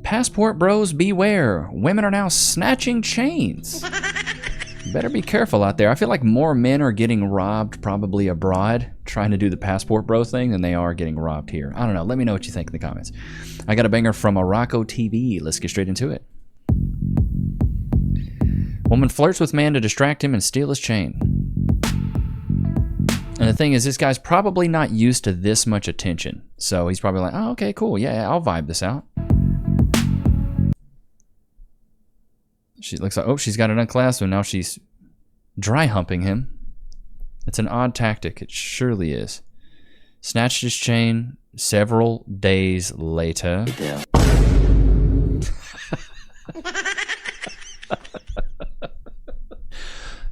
Passport bros beware. Women are now snatching chains. Better be careful out there. I feel like more men are getting robbed probably abroad trying to do the passport bro thing than they are getting robbed here. I don't know. Let me know what you think in the comments. I got a banger from Morocco TV. Let's get straight into it. Woman flirts with man to distract him and steal his chain. And the thing is, this guy's probably not used to this much attention. So he's probably like, oh, okay, cool. Yeah, I'll vibe this out. She looks like, oh, she's got it unclasped, and now she's dry humping him. It's an odd tactic. It surely is. Snatched his chain several days later. Yeah.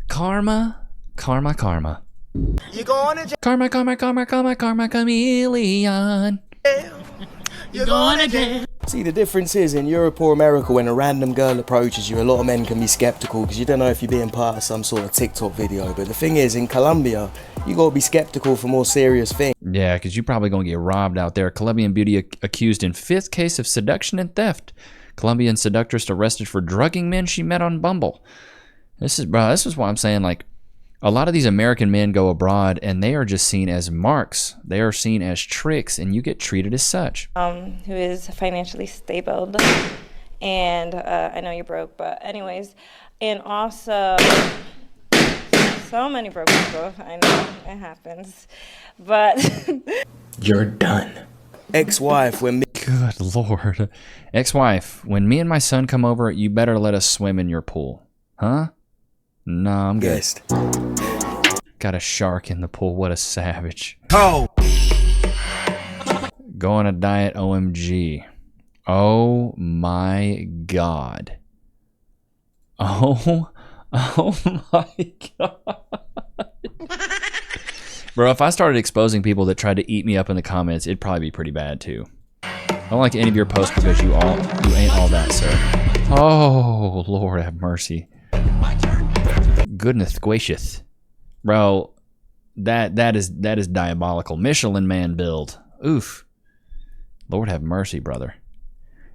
Karma, karma, karma. You going to jail? Karma, karma, karma, karma, karma, chameleon. You're going to jail. See, the difference is in Europe or America, when a random girl approaches you, a lot of men can be skeptical because you don't know if you're being part of some sort of TikTok video. But the thing is, in Colombia, you got to be skeptical for more serious things. Yeah, because you're probably going to get robbed out there. Colombian beauty accused in 5th case of seduction and theft. Colombian seductress arrested for drugging men she met on Bumble. This is why I'm saying, like, a lot of these American men go abroad and they are just seen as marks. They are seen as tricks, and you get treated as such. Who is financially stable, and I know you're broke, but anyways, and also so many broke people. I know it happens, but You're done. Ex-wife, when Good Lord. Ex-wife, when me and my son come over, you better let us swim in your pool. Huh? No, I'm good. guest. Got a shark in the pool. What a savage. Oh. Go on a diet, OMG. Oh my God. Oh my God. Bro, if I started exposing people that tried to eat me up in the comments, it'd probably be pretty bad too. I don't like any of your posts because you ain't all that, sir. Oh, Lord have mercy. Goodness gracious. Bro, that is diabolical. Michelin man build. Oof. Lord have mercy, brother.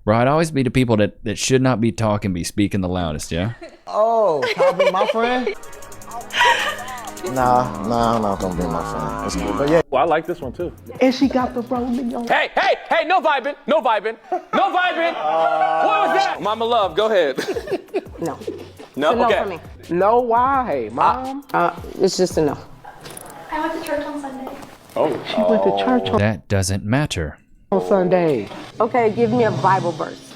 Bro, I'd always be the people that should not be talking, be speaking the loudest, yeah? Oh, can I be my friend? Nah, I'm not gonna be my friend. That's cool. But yeah. Well, I like this one too. And she got the rolling on. Hey, no vibing, no vibing, no vibing. What was that? Mama Love, go ahead. No. No, It's a no okay. for me. No, why, Mom? It's just a no. I went to church on Sunday. She went to church That doesn't matter. on Sunday. Okay, give me a Bible verse.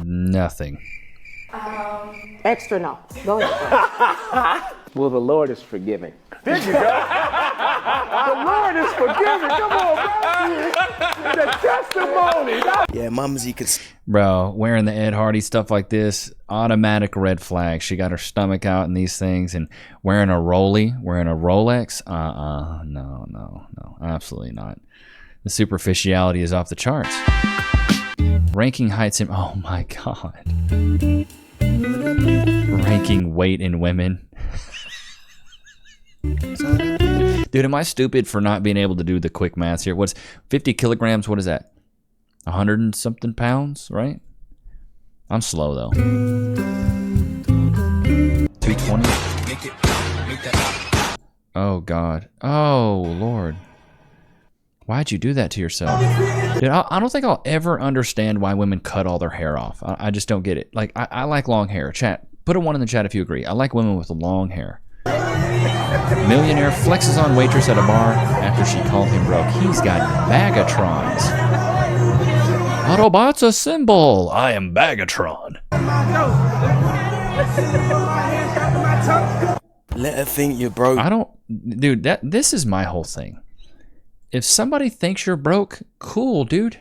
Nothing. Extra no. Go ahead. Well, the Lord is forgiving. There you go. The Lord is forgiving. Come on, bro. The testimony. Yeah, mumsy could... Bro, wearing the Ed Hardy stuff like this, automatic red flag. She got her stomach out in these things, and wearing a Rollie, wearing a Rolex. No, absolutely not. The superficiality is off the charts. Ranking heights in, oh my God. Ranking weight in women. Dude, am I stupid for not being able to do the quick maths here? What's 50 kilograms? What is that? 100 and something pounds, right? I'm slow though. 220. Oh God. Oh Lord. Why'd you do that to yourself? Dude, I don't think I'll ever understand why women cut all their hair off. I just don't get it. Like, I like long hair. Chat, put a 1 in the chat if you agree. I like women with long hair. Millionaire flexes on waitress at a bar after she called him broke. He's got Bagatrons. Autobots assemble. I am Bagatron. Let her think you're broke. I don't, dude, this is my whole thing. If somebody thinks you're broke, cool, dude.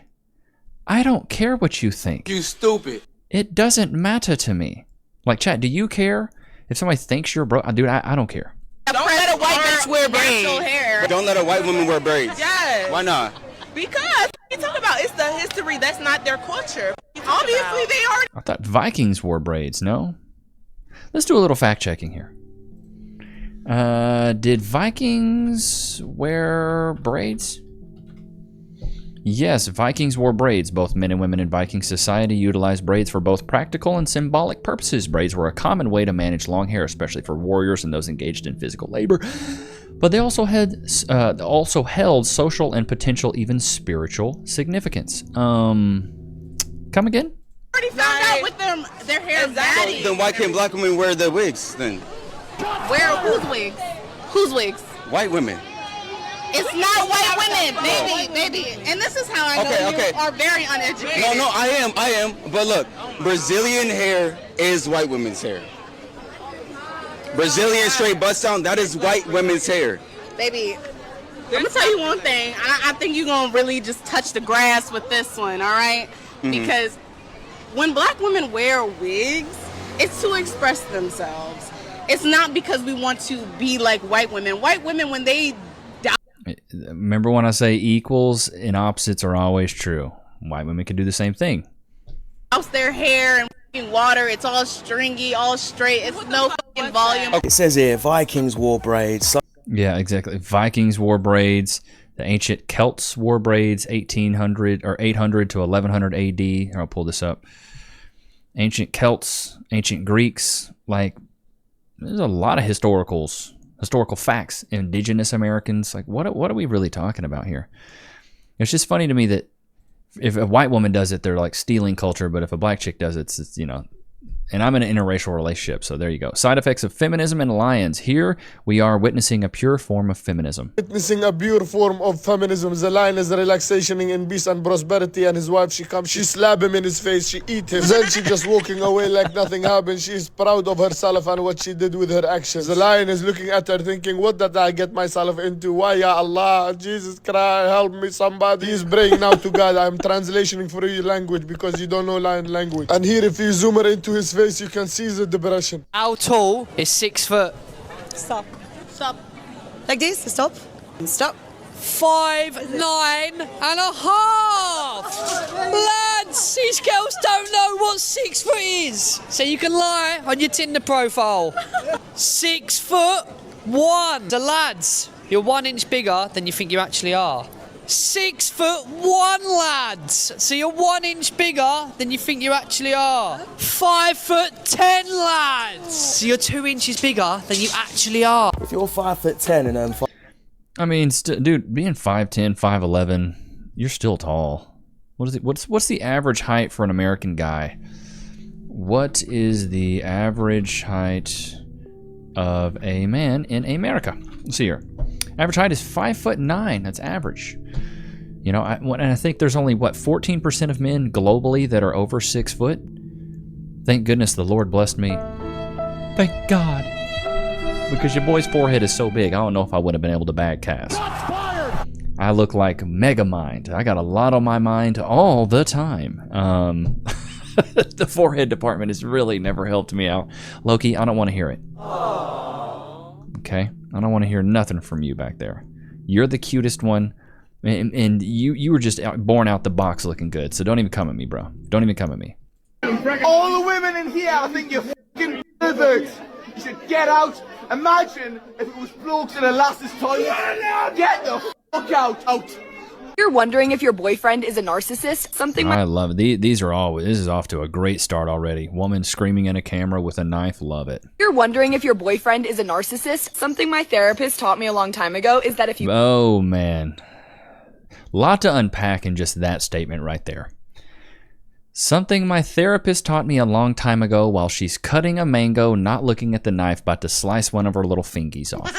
I don't care what you think. You stupid. It doesn't matter to me. Like, chat, do you care if somebody thinks you're broke? Dude, I don't care. Don't let a white bitch wear braids. Hair. Don't let a white woman wear braids. Yes. Why not? Because you talk about it's the history. That's not their culture. Obviously, they are. I thought Vikings wore braids, no? Let's do a little fact checking here. Did Vikings wear braids? Yes, Vikings wore braids. Both men and women in Viking society utilized braids for both practical and symbolic purposes. Braids were a common way to manage long hair, especially for warriors and those engaged in physical labor. But they also held social and potential, even spiritual significance. Come again? Already found out with their hair exactly. Then why can't black women wear the wigs then? Where? Whose wigs? Whose wigs? White women. It's not white women, baby. And this is how I know you are very uneducated. No, I am. But look, Brazilian hair is white women's hair. Brazilian straight bust down, that is white women's hair. Baby, I'm gonna tell you one thing. I think you're gonna really just touch the grass with this one, all right? Because when black women wear wigs, it's to express themselves. It's not because we want to be like white women. White women, when they remember when I say equals and opposites are always true. White women can do the same thing. douse their hair in water, it's all stringy, all straight. It's no fucking volume. It says here, Vikings wore braids. Yeah, exactly. Vikings wore braids. The ancient Celts wore braids, 1800 or 800 to 1100 AD. I'll pull this up. Ancient Celts, ancient Greeks, like there's a lot of historical facts. Indigenous Americans, like what are we really talking about here? It's just funny to me that if a white woman does it, they're like stealing culture, but if a black chick does it, it's you know. And I'm in an interracial relationship, so there you go. Side effects of feminism and alliance. Here we are witnessing a pure form of feminism. Witnessing a pure form of feminism. The line is relaxation in peace and prosperity, and his wife, she comes, she slap him in his face, she eat him. Then she just walking away like nothing happened. She is proud of herself and what she did with her actions. The lion is looking at her thinking, what did I get myself into? Why, ya Allah, Jesus Christ, help me somebody. He is praying now to God. I'm translating for you language because you don't know lion language. And here, if you zoom into his face, you can see the depression. How tall is 6 foot? Stop. Stop. Like this? Stop. Stop. 5'9.5". Lads, these girls don't know what 6 foot is. So you can lie on your Tinder profile. 6'1". So lads, you're 1 inch bigger than you think you actually are. 6'1", lads. So you're 1 inch bigger than you think you actually are. 5'10", lads. So you're 2 inches bigger than you actually are. If you're 5'10" and I mean, dude, being 5'10", 5'11", you're still tall. What is it? What's the average height for an American guy? What is the average height of a man in America? Let's see here. Average height is 5'9". That's average. You know, and I think there's only, 14% of men globally that are over 6 foot? Thank goodness the Lord blessed me. Thank God. Because your boy's forehead is so big, I don't know if I would have been able to bag cast. I look like Megamind. I got a lot on my mind all the time. The forehead department has really never helped me out. Loki, I don't want to hear it. Okay? I don't want to hear nothing from you back there. You're the cutest one, and you were just born out the box looking good, so don't even come at me, bro. Don't even come at me. All the women in here, I think you're fucking perverts. You should get out. Imagine if it was blokes in a lass's toilet. Get the fuck out. You're wondering if your boyfriend is a narcissist? I love it. This is off to a great start already. Woman screaming in a camera with a knife, love it. You're wondering if your boyfriend is a narcissist? Something my therapist taught me a long time ago is that if you... Oh, man. Lot to unpack in just that statement right there. Something my therapist taught me a long time ago while she's cutting a mango, not looking at the knife, about to slice one of her little fingies off.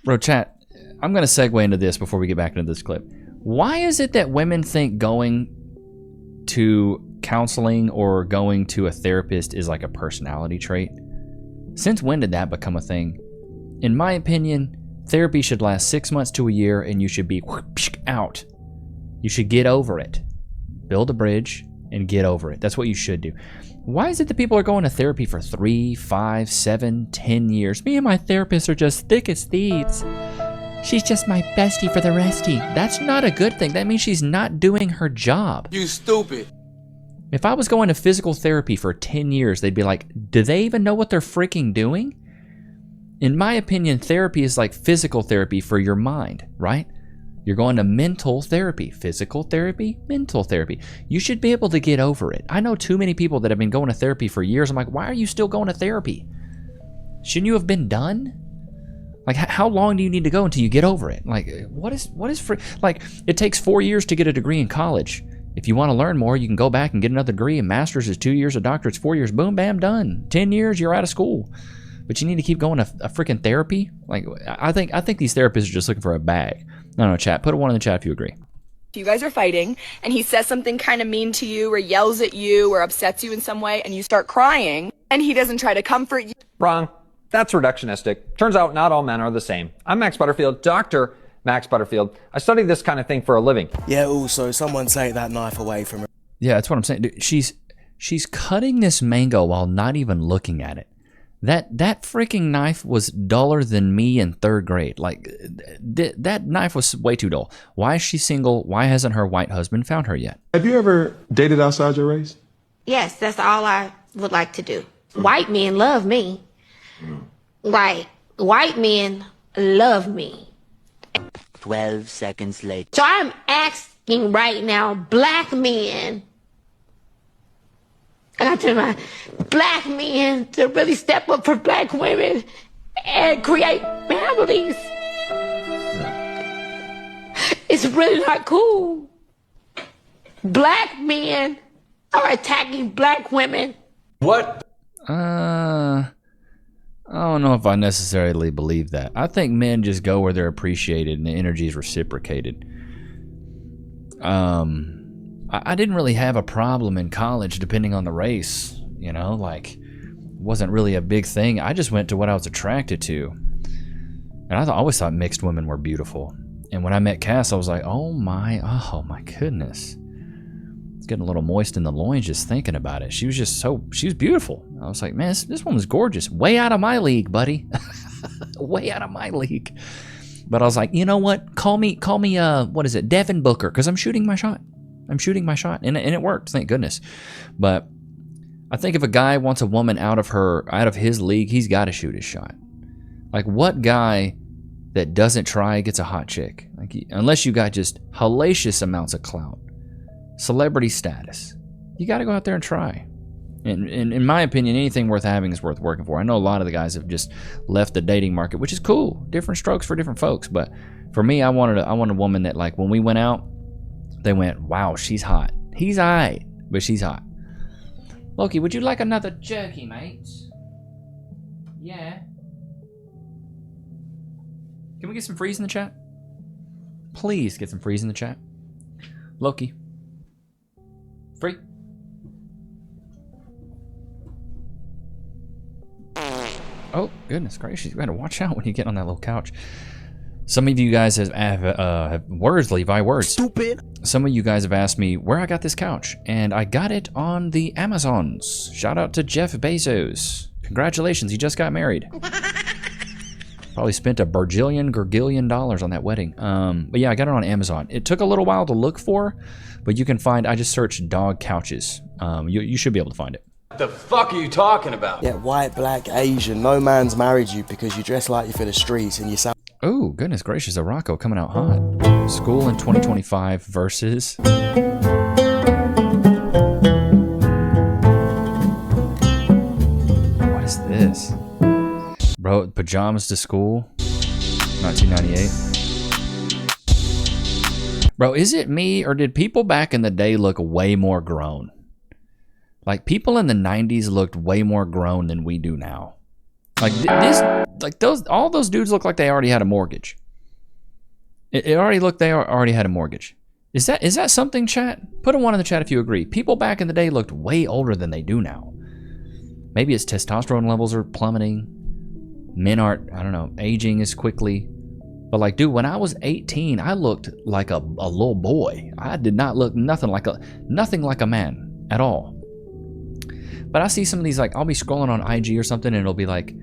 Bro, chat, I'm going to segue into this before we get back into this clip. Why is it that women think going to counseling or going to a therapist is like a personality trait? Since when did that become a thing? In my opinion, therapy should last 6 months to a year and you should be out. You should get over it. Build a bridge and get over it. That's what you should do. Why is it that people are going to therapy for 3, 5, 7, 10 years? Me and my therapist are just thick as thieves. She's just my bestie for the restie. That's not a good thing. That means she's not doing her job. You stupid. If I was going to physical therapy for 10 years, they'd be like, do they even know what they're freaking doing? In my opinion, therapy is like physical therapy for your mind, right? You're going to mental therapy, physical therapy, mental therapy. You should be able to get over it. I know too many people that have been going to therapy for years. I'm like, why are you still going to therapy? Shouldn't you have been done? Like, how long do you need to go until you get over it? Like, what is free? Like, it takes 4 years to get a degree in college. If you want to learn more, you can go back and get another degree. A master's is 2 years, a doctorate's 4 years. Boom, bam, done. 10 years, you're out of school. But you need to keep going to a freaking therapy? Like, I think these therapists are just looking for a bag. No, chat. Put a 1 in the chat if you agree. You guys are fighting, and he says something kind of mean to you, or yells at you, or upsets you in some way, and you start crying, and he doesn't try to comfort you. Wrong. That's reductionistic. Turns out not all men are the same. I'm Max Butterfield, Dr. Max Butterfield. I study this kind of thing for a living. Yeah, also, someone take that knife away from her. Yeah, that's what I'm saying. Dude, she's cutting this mango while not even looking at it. That freaking knife was duller than me in 3rd grade. Like, that knife was way too dull. Why is she single? Why hasn't her white husband found her yet? Have you ever dated outside your race? Yes, that's all I would like to do. White men love me. Like, white men love me. 12 seconds later. So I'm asking right now, black men, I got to my black men to really step up for black women and create families. It's really not cool. Black men are attacking black women. What? I don't know if I necessarily believe that. I think men just go where they're appreciated and the energy is reciprocated. I didn't really have a problem in college depending on the race, you know, like, wasn't really a big thing. I just went to what I was attracted to. And I always thought mixed women were beautiful. And when I met Cass, I was like, oh my goodness. It's getting a little moist in the loins just thinking about it. She was beautiful. I was like, man, this woman's gorgeous. Way out of my league, buddy. Way out of my league. But I was like, you know what? Call me, what is it? Devin Booker, because I'm shooting my shot. And it worked, thank goodness. But I think if a guy wants a woman out of his league, he's got to shoot his shot. Like, what guy that doesn't try gets a hot chick? Like, unless you got just hellacious amounts of clout, celebrity status, you got to go out there and try. And in my opinion, anything worth having is worth working for. I know a lot of the guys have just left the dating market, which is cool. Different strokes for different folks. But for me, I wanted a woman that, like, when we went out, they went, wow, she's hot. He's aight, but she's hot. Loki, would you like another jerky, mate? Yeah. Can we get some freeze in the chat? Please get some freeze in the chat. Loki. Free. Oh, goodness gracious. You better watch out when you get on that little couch. Some of you guys have words, Levi, words. Stupid. Some of you guys have asked me where I got this couch, and I got it on the Amazons. Shout out to Jeff Bezos. Congratulations, he just got married. Probably spent $1 gurgillion on that wedding. But yeah, I got it on Amazon. It took a little while to look for, but you can find, I just searched dog couches. You should be able to find it. What the fuck are you talking about? Yeah, white, black, Asian, no man's married you because you dress like you for the streets and you sound... Oh, goodness gracious, a Rocco coming out hot. School in 2025 versus... What is this? Bro, pajamas to school? 1998. Bro, is it me or did people back in the day look way more grown? Like, people in the 90s looked way more grown than we do now. Like, all those dudes look like they already had a mortgage. It already looked they already had a mortgage. Is that something, chat? Put a 1 in the chat if you agree. People back in the day looked way older than they do now. Maybe it's testosterone levels are plummeting. Men aren't, I don't know, aging as quickly. But like, dude, when I was 18, I looked like a little boy. I did not look nothing like a man at all. But I see some of these, like, I'll be scrolling on IG or something, and it'll be like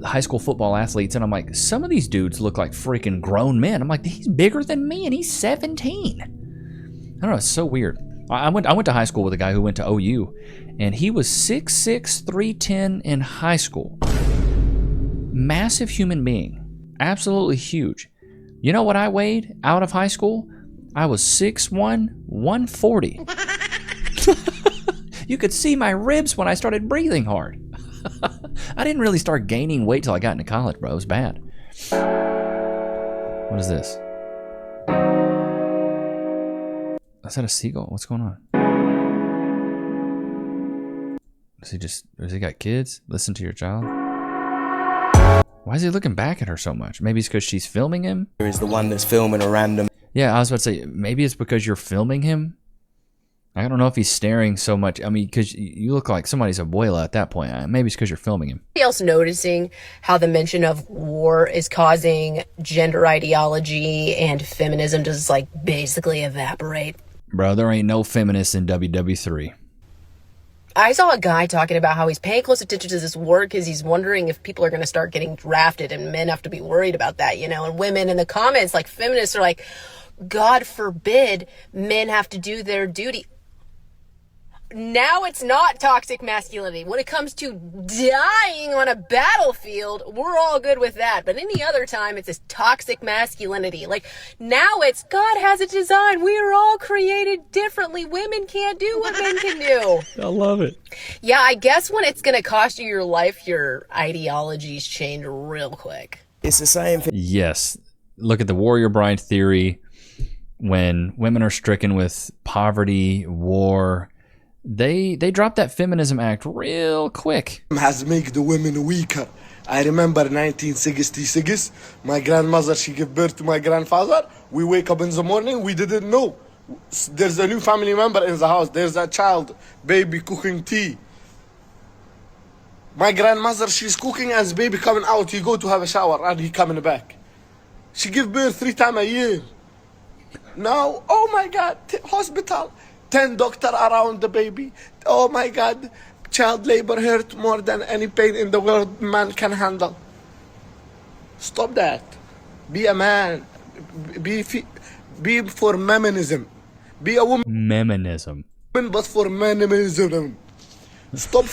high school football athletes, and I'm like, some of these dudes look like freaking grown men. I'm like, he's bigger than me, and he's 17. I don't know, it's so weird. I went to high school with a guy who went to OU, and he was 6'6", 310 in high school. Massive human being, absolutely huge. You know what I weighed out of high school? I was 6'1", 140. You could see my ribs when I started breathing hard. I didn't really start gaining weight till I got into college, bro. It was bad. What is this? Is that a seagull? What's going on? Has he got kids? Listen to your child. Why is he looking back at her so much? Maybe it's because she's filming him? Is the one that's filming a random. Yeah, I was about to say, maybe it's because you're filming him. I don't know if he's staring so much. I mean, because you look like somebody's abuela at that point. Maybe it's because you're filming him. Anybody else noticing how the mention of war is causing gender ideology and feminism to just like basically evaporate? Bro, there ain't no feminists in WW3. I saw a guy talking about how he's paying close attention to this war because he's wondering if people are going to start getting drafted, and men have to be worried about that, you know, and women in the comments, like feminists are like, God forbid men have to do their duty. Now it's not toxic masculinity. When it comes to dying on a battlefield, we're all good with that. But any other time, it's this toxic masculinity. Like, now it's God has a design. We are all created differently. Women can't do what men can do. I love it. Yeah, I guess when it's going to cost you your life, your ideologies change real quick. It's the same thing. Yes. Look at the warrior bride theory. When women are stricken with poverty, war, they drop that feminism act real quick. Has made the women weaker. I remember 1966, my grandmother, she gave birth to my grandfather. We wake up in the morning, we didn't know. There's a new family member in the house. There's a child, baby cooking tea. My grandmother, she's cooking as baby coming out. He go to have a shower and he coming back. She give birth 3 times a year. Now, oh my God, hospital. 10 doctor around the baby. Oh my God, child labor hurt more than any pain in the world man can handle. Stop that. Be a man. Be for feminism. Be a woman. Feminism. But for feminism. Stop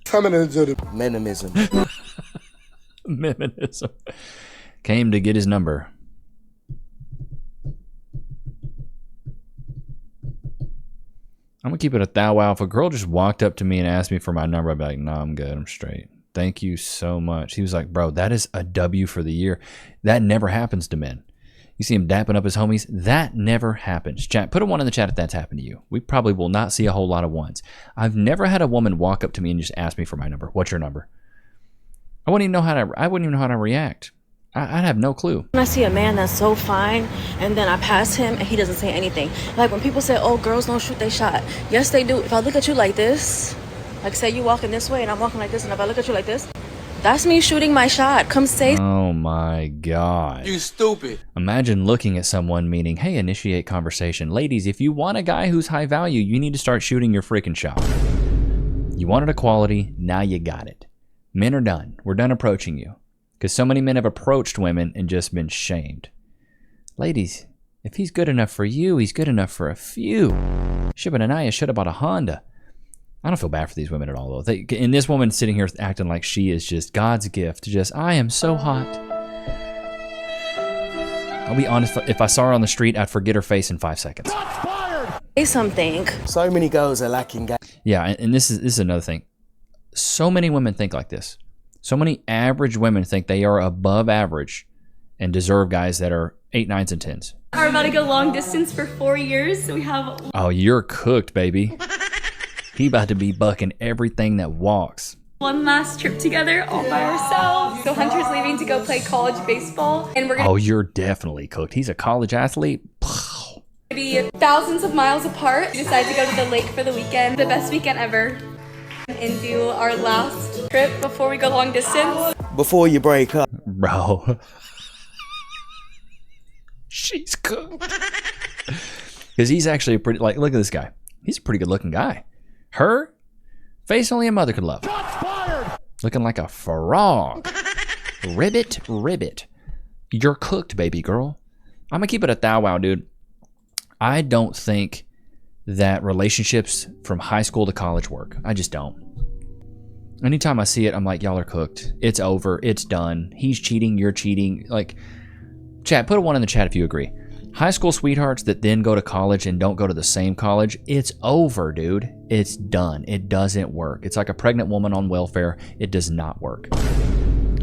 feminism. Menimism. Feminism. Came to get his number. I'm gonna keep it a thou wow. If a girl just walked up to me and asked me for my number, I'd be like, no, I'm good, I'm straight. Thank you so much. He was like, bro, that is a W for the year. That never happens to men. You see him dapping up his homies. That never happens. Chat, put a 1 in the chat if that's happened to you. We probably will not see a whole lot of 1s. I've never had a woman walk up to me and just ask me for my number. What's your number? I wouldn't even know how to react. I'd have no clue. When I see a man that's so fine and then I pass him and he doesn't say anything. Like when people say, oh, girls don't shoot their shot. Yes, they do. If I look at you like this, like say you walking this way and I'm walking like this, and if I look at you like this, that's me shooting my shot. Come say. Oh my God. You stupid. Imagine looking at someone meaning, hey, initiate conversation. Ladies, if you want a guy who's high value, you need to start shooting your freaking shot. You wanted equality, now you got it. Men are done. We're done approaching you. Because so many men have approached women and just been shamed. Ladies, if he's good enough for you, he's good enough for a few. Shiba Anaya should have bought a Honda. I don't feel bad for these women at all, though. And this woman sitting here acting like she is just God's gift. Just, I am so hot. I'll be honest, if I saw her on the street, I'd forget her face in 5 seconds. Say something. So many girls are lacking. Yeah, and this is another thing. So many women think like this. So many average women think they are above average and deserve guys that are 8, 9s, and 10s. We're about to go long distance for 4 years, so we have... Oh, you're cooked, baby. He about to be bucking everything that walks. one last trip together all by ourselves. So Hunter's leaving to go play college baseball, and we're gonna Oh, you're definitely cooked. He's a college athlete. be thousands of miles apart. We decided to go to the lake for the weekend, the best weekend ever, and do our last trip before we go long distance. Before you break up. Bro. She's cooked. Because he's actually a pretty, like, look at this guy. He's a pretty good looking guy. Her, face only a mother could love. Looking like a frog. Ribbit. You're cooked, baby girl. I'm going to keep it a thou wow, dude. I don't think that relationships from high school to college work. I just don't. Anytime I see it, I'm like, y'all are cooked. It's over. It's done. He's cheating. You're cheating. Like, Chat, put a 1 in the chat if you agree. High school sweethearts that then go to college and don't go to the same college, it's over, dude. It's done. It doesn't work. It's like a pregnant woman on welfare. It does not work.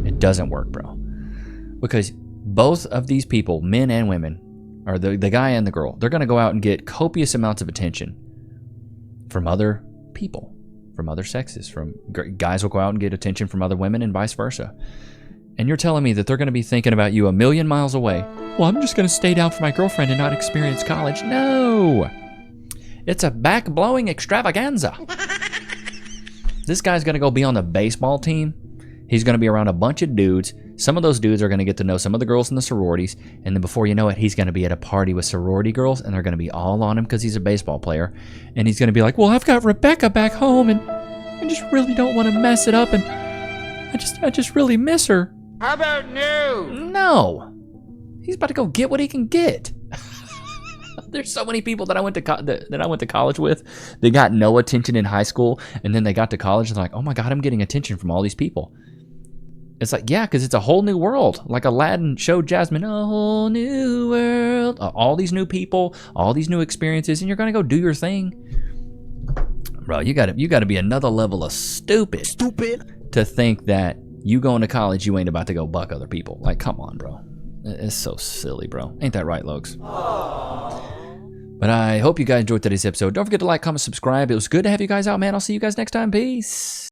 It doesn't work, bro. Because both of these people, men and women, or the guy and the girl, they're going to go out and get copious amounts of attention from other people, from other sexes. From guys will go out and get attention from other women and vice versa. And you're telling me that they're going to be thinking about you a million miles away. Well, I'm just going to stay down for my girlfriend and not experience college. No. It's a back-blowing extravaganza. This guy's going to go be on the baseball team. He's going to be around a bunch of dudes. Some of those dudes are going to get to know some of the girls in the sororities. And then before you know it, he's going to be at a party with sorority girls. And they're going to be all on him because he's a baseball player. And he's going to be like, well, I've got Rebecca back home. And I just really don't want to mess it up. And I just really miss her. How about no? No. He's about to go get what he can get. There's so many people that I went to college with. They got no attention in high school, and then they got to college and they're like, oh my God, I'm getting attention from all these people. It's like, yeah, because it's a whole new world. Like Aladdin showed Jasmine, a whole new world. All these new people, all these new experiences, and you're gonna go do your thing. Bro, you gotta be another level of stupid to think that you going to college, you ain't about to go buck other people. Like, come on, bro. It's so silly, bro. Ain't that right, Lokes? But I hope you guys enjoyed today's episode. Don't forget to like, comment, subscribe. It was good to have you guys out, man. I'll see you guys next time. Peace.